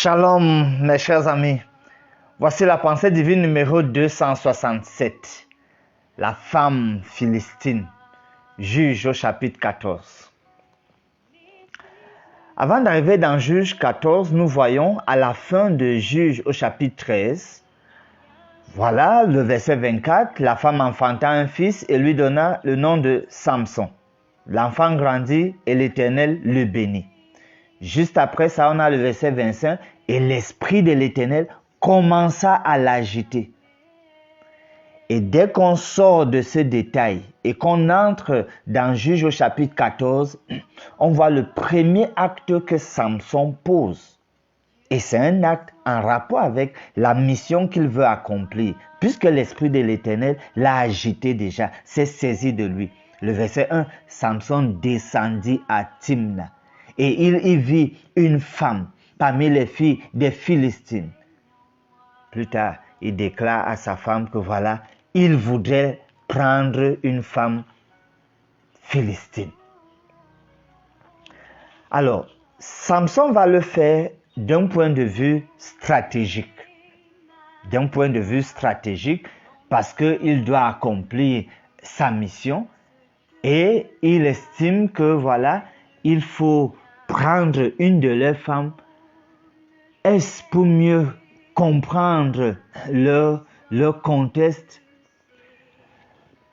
Shalom mes chers amis, voici la pensée divine numéro 267, la femme philistine, Juge au chapitre 14. Avant d'arriver dans Juge 14, nous voyons à la fin de Juge au chapitre 13, voilà le verset 24, la femme enfanta un fils et lui donna le nom de Samson. L'enfant grandit et l'Éternel le bénit. Juste après ça, on a le verset 25, et l'esprit de l'Éternel commença à l'agiter. Et dès qu'on sort de ce détail et qu'on entre dans Juge au chapitre 14, on voit le premier acte que Samson pose. Et c'est un acte en rapport avec la mission qu'il veut accomplir, puisque l'esprit de l'Éternel l'a agité déjà, s'est saisi de lui. Le verset 1, Samson descendit à Timna. Et il y vit une femme parmi les filles des Philistines. Plus tard, il déclare à sa femme que voilà, il voudrait prendre une femme philistine. Alors, Samson va le faire d'un point de vue stratégique. D'un point de vue stratégique, parce qu'il doit accomplir sa mission et il estime que voilà, il faut prendre une de leurs femmes. Est-ce pour mieux comprendre leur contexte?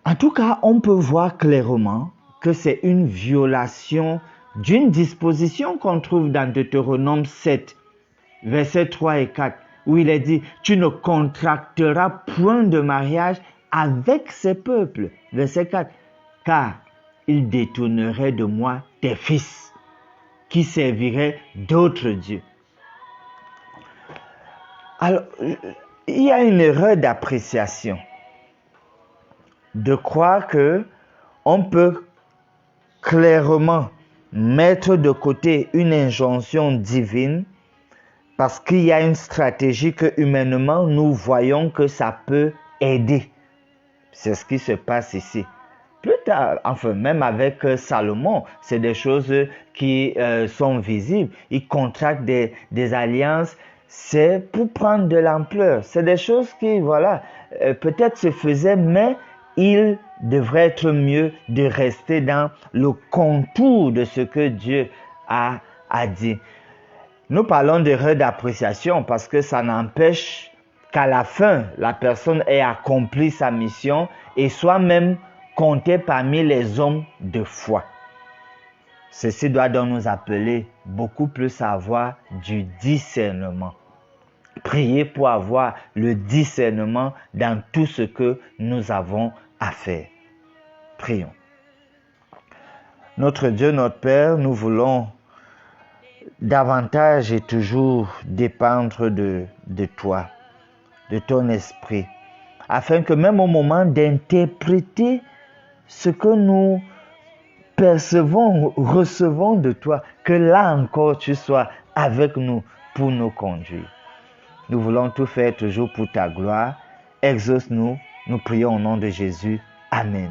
En tout cas, on peut voir clairement que c'est une violation d'une disposition qu'on trouve dans Deutéronome 7, versets 3 et 4, où il est dit « Tu ne contracteras point de mariage avec ces peuples ». Verset 4, « Car ils détourneraient de moi tes fils, qui serviraient d'autres dieux. » Alors, il y a une erreur d'appréciation de croire que on peut clairement mettre de côté une injonction divine parce qu'il y a une stratégie que humainement nous voyons que ça peut aider. C'est ce qui se passe ici. Plus tard, enfin même avec Salomon, c'est des choses qui sont visibles. Il contracte des alliances, c'est pour prendre de l'ampleur. C'est des choses qui, voilà, peut-être se faisaient, mais il devrait être mieux de rester dans le contour de ce que Dieu a dit. Nous parlons d'erreur d'appréciation parce que ça n'empêche qu'à la fin, la personne ait accompli sa mission et soit même compté parmi les hommes de foi. Ceci doit donc nous appeler beaucoup plus à avoir du discernement. Priez pour avoir le discernement dans tout ce que nous avons à faire. Prions. Notre Dieu, notre Père, nous voulons davantage et toujours dépendre de toi, de ton esprit, afin que même au moment d'interpréter ce que nous percevons, recevons de toi, que là encore tu sois avec nous pour nous conduire. Nous voulons tout faire toujours pour ta gloire. Exauce-nous, nous prions au nom de Jésus. Amen.